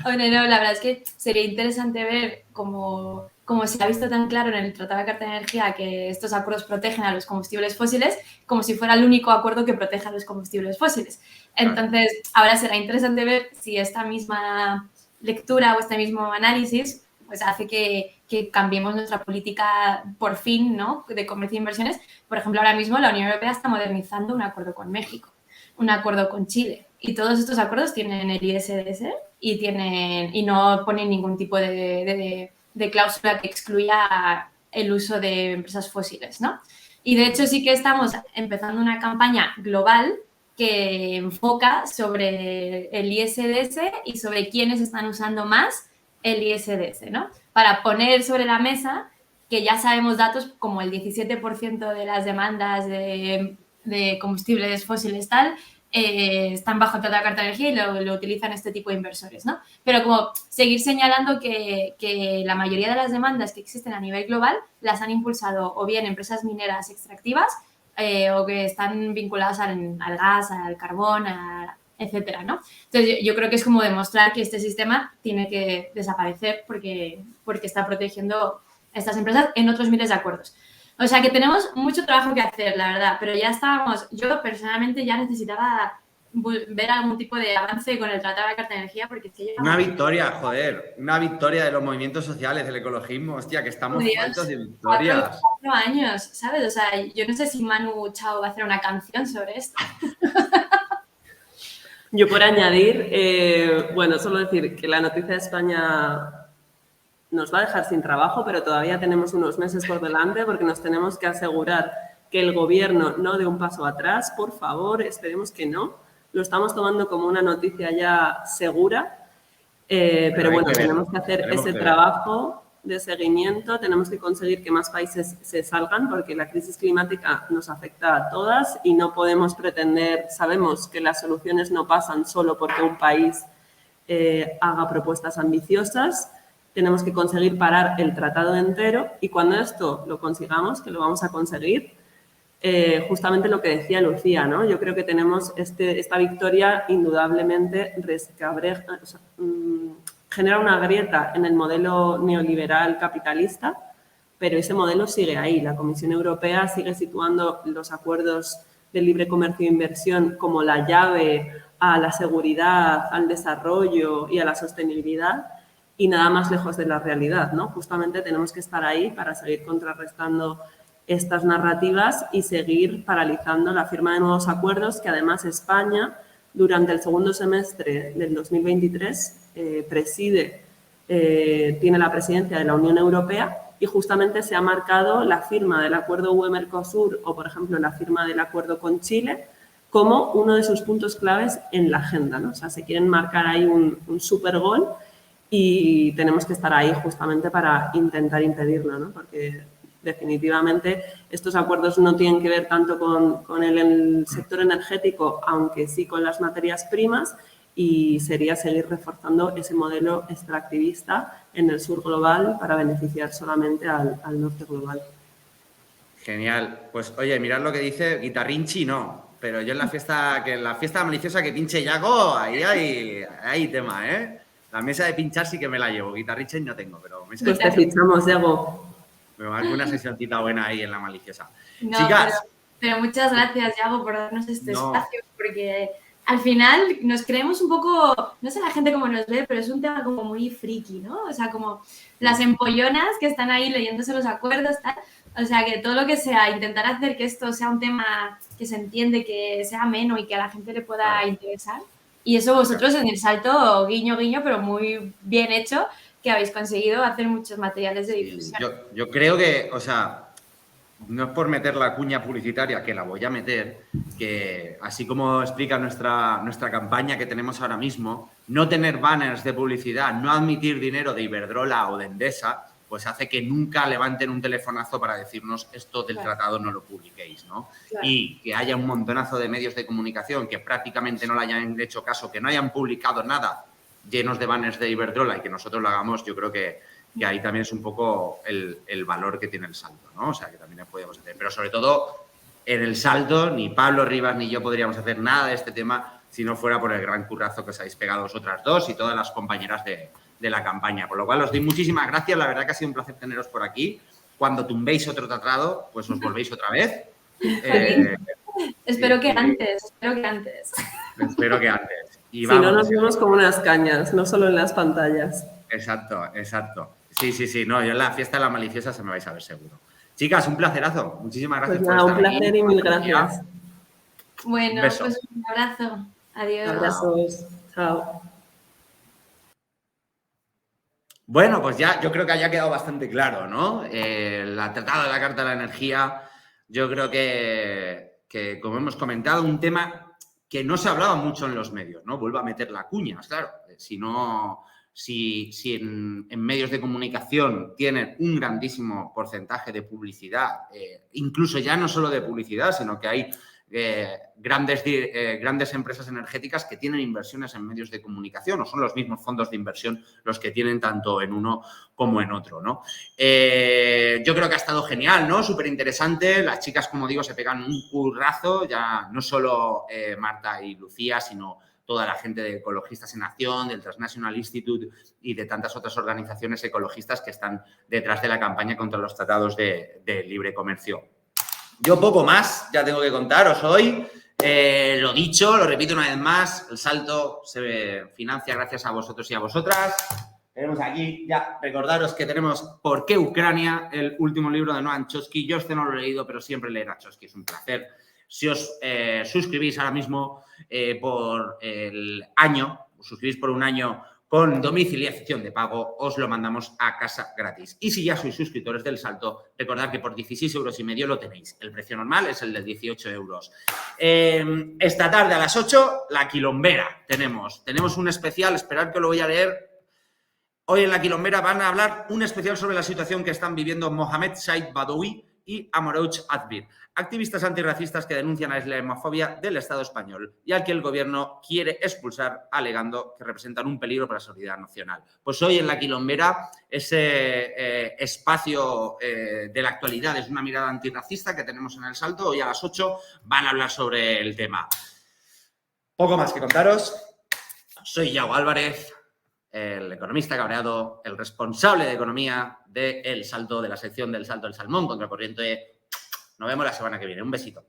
Bueno, no, la verdad es que sería interesante ver cómo se ha visto tan claro en el Tratado de Carta de Energía que estos acuerdos protegen a los combustibles fósiles como si fuera el único acuerdo que protege a los combustibles fósiles. Entonces, ahora será interesante ver si esta misma lectura o este mismo análisis pues hace que cambiemos nuestra política por fin, ¿no?, de comercio e inversiones. Por ejemplo, ahora mismo la Unión Europea está modernizando un acuerdo con México, un acuerdo con Chile, y todos estos acuerdos tienen el ISDS y no ponen ningún tipo de cláusula que excluya el uso de empresas fósiles, ¿no? Y de hecho sí que estamos empezando una campaña global que enfoca sobre el ISDS y sobre quiénes están usando más el ISDS, ¿no? Para poner sobre la mesa que ya sabemos datos como el 17% de las demandas de combustibles fósiles están bajo toda la carta de energía y lo utilizan este tipo de inversores, ¿no? Pero como seguir señalando que la mayoría de las demandas que existen a nivel global las han impulsado o bien empresas mineras extractivas o que están vinculadas al gas, al carbón, etcétera, ¿no? Entonces, yo creo que es como demostrar que este sistema tiene que desaparecer porque está protegiendo a estas empresas en otros miles de acuerdos. O sea, que tenemos mucho trabajo que hacer, la verdad, pero ya estábamos, yo personalmente ya necesitaba ver algún tipo de avance con el Tratado de la Carta de Energía porque es que una victoria, joder, una victoria de los movimientos sociales, del ecologismo, hostia, que estamos faltos de victorias. 4 años, ¿sabes? O sea, yo no sé si Manu Chao va a hacer una canción sobre esto. Yo por añadir, bueno, solo decir que la noticia de España nos va a dejar sin trabajo, pero todavía tenemos unos meses por delante porque nos tenemos que asegurar que el gobierno no dé un paso atrás, por favor, esperemos que no. Lo estamos tomando como una noticia ya segura, pero bueno, tenemos que hacer ese trabajo de seguimiento, tenemos que conseguir que más países se salgan porque la crisis climática nos afecta a todas y no podemos pretender, sabemos que las soluciones no pasan solo porque un país haga propuestas ambiciosas, tenemos que conseguir parar el tratado entero y cuando esto lo consigamos, que lo vamos a conseguir, justamente lo que decía Lucía, ¿no? Yo creo que tenemos esta victoria indudablemente genera una grieta en el modelo neoliberal capitalista, pero ese modelo sigue ahí. La Comisión Europea sigue situando los acuerdos de libre comercio e inversión como la llave a la seguridad, al desarrollo y a la sostenibilidad y nada más lejos de la realidad, ¿no? Justamente tenemos que estar ahí para seguir contrarrestando estas narrativas y seguir paralizando la firma de nuevos acuerdos que además España durante el segundo semestre del 2023 tiene la presidencia de la Unión Europea y justamente se ha marcado la firma del acuerdo UE-Mercosur o, por ejemplo, la firma del acuerdo con Chile como uno de sus puntos claves en la agenda, ¿no? O sea, se quieren marcar ahí un super gol y tenemos que estar ahí justamente para intentar impedirlo, ¿no? Porque definitivamente estos acuerdos no tienen que ver tanto con el sector energético, aunque sí con las materias primas, y sería seguir reforzando ese modelo extractivista en el sur global para beneficiar solamente al norte global. Genial. Pues oye, mirad lo que dice Guitarrinchi, no, pero yo en la fiesta maliciosa que pinche Yago, ahí hay tema, ¿eh? La mesa de pinchar sí que me la llevo, Guitarrinchi no tengo, pero mesa pues te fichamos, Yago. Me va a dar una sesioncita buena ahí en la maliciosa. No, chicas. Pero muchas gracias, Yago, por darnos este espacio, porque al final nos creemos un poco, no sé la gente cómo nos ve, pero es un tema como muy friki, ¿no? O sea, como las empollonas que están ahí leyéndose los acuerdos, tal. O sea, que todo lo que sea, intentar hacer que esto sea un tema que se entiende, que sea ameno y que a la gente le pueda interesar. Y eso vosotros en el salto, guiño, guiño, pero muy bien hecho, que habéis conseguido hacer muchos materiales de difusión. Yo creo que, o sea, no es por meter la cuña publicitaria, que la voy a meter, que así como explica nuestra campaña que tenemos ahora mismo, no tener banners de publicidad, no admitir dinero de Iberdrola o de Endesa, pues hace que nunca levanten un telefonazo para decirnos esto del tratado no lo publiquéis, ¿no? Claro. Y que haya un montonazo de medios de comunicación que prácticamente no le hayan hecho caso, que no hayan publicado nada llenos de banners de Iberdrola y que nosotros lo hagamos, yo creo que ahí también es un poco el valor que tiene el salto, ¿no? O sea, que también podemos hacer. Pero sobre todo, en el salto, ni Pablo Rivas ni yo podríamos hacer nada de este tema si no fuera por el gran currazo que os habéis pegado vosotras dos y todas las compañeras de la campaña. Por lo cual, os doy muchísimas gracias. La verdad que ha sido un placer teneros por aquí. Cuando tumbéis otro tratado, pues os volvéis otra vez. Espero que antes. Espero que antes. Y Si vamos, no, nos vemos como unas cañas, no solo en las pantallas. Exacto. Sí, no, yo en la fiesta de la maliciosa se me vais a ver seguro. Chicas, un placerazo. Muchísimas gracias Pues por nada, estar un placer aquí. y mil gracias. Bueno, Un beso. pues un abrazo. Adiós. Abrazos. Chao. Bueno, pues ya yo creo que haya quedado bastante claro, ¿no? El tratado de la Carta de la Energía, yo creo que, como hemos comentado, un tema que no se hablaba mucho en los medios, ¿no? Vuelvo a meter la cuña, claro. Si en medios de comunicación tienen un grandísimo porcentaje de publicidad, incluso ya no solo de publicidad, sino que hay grandes empresas energéticas que tienen inversiones en medios de comunicación, o son los mismos fondos de inversión los que tienen tanto en uno como en otro, ¿no? Yo creo que ha estado genial, ¿no? Súper interesante. Las chicas, como digo, se pegan un currazo, ya no solo Marta y Lucía, sino toda la gente de Ecologistas en Acción, del Transnational Institute y de tantas otras organizaciones ecologistas que están detrás de la campaña contra los tratados de libre comercio. Yo poco más ya tengo que contaros hoy. Lo dicho, lo repito una vez más, el Salto se financia gracias a vosotros y a vosotras. Tenemos aquí, ya recordaros que tenemos ¿Por qué Ucrania?, el último libro de Noam Chomsky. Yo no lo he leído, pero siempre leer a Chomsky es un placer. Si os suscribís ahora mismo por el año, os suscribís por un año con domiciliación de pago, os lo mandamos a casa gratis. Y si ya sois suscriptores del Salto, recordad que por 16,5 € lo tenéis. El precio normal es el de 18 €. Esta tarde a las 8, La Quilombera. Tenemos un especial, esperad que lo voy a leer. Hoy en La Quilombera van a hablar un especial sobre la situación que están viviendo Mohamed Said Badawi y Amourouch Adbir, activistas antirracistas que denuncian la islamofobia del Estado español y al que el gobierno quiere expulsar alegando que representan un peligro para la seguridad nacional. Pues hoy en La Quilombera, ese espacio de la actualidad, es una mirada antirracista que tenemos en El Salto. Hoy a las 8 van a hablar sobre el tema. Poco más que contaros. Soy Iago Álvarez, el economista cabreado, el responsable de economía de El Salto, de la sección del Salto del Salmón Contracorriente. Nos vemos la semana que viene. Un besito.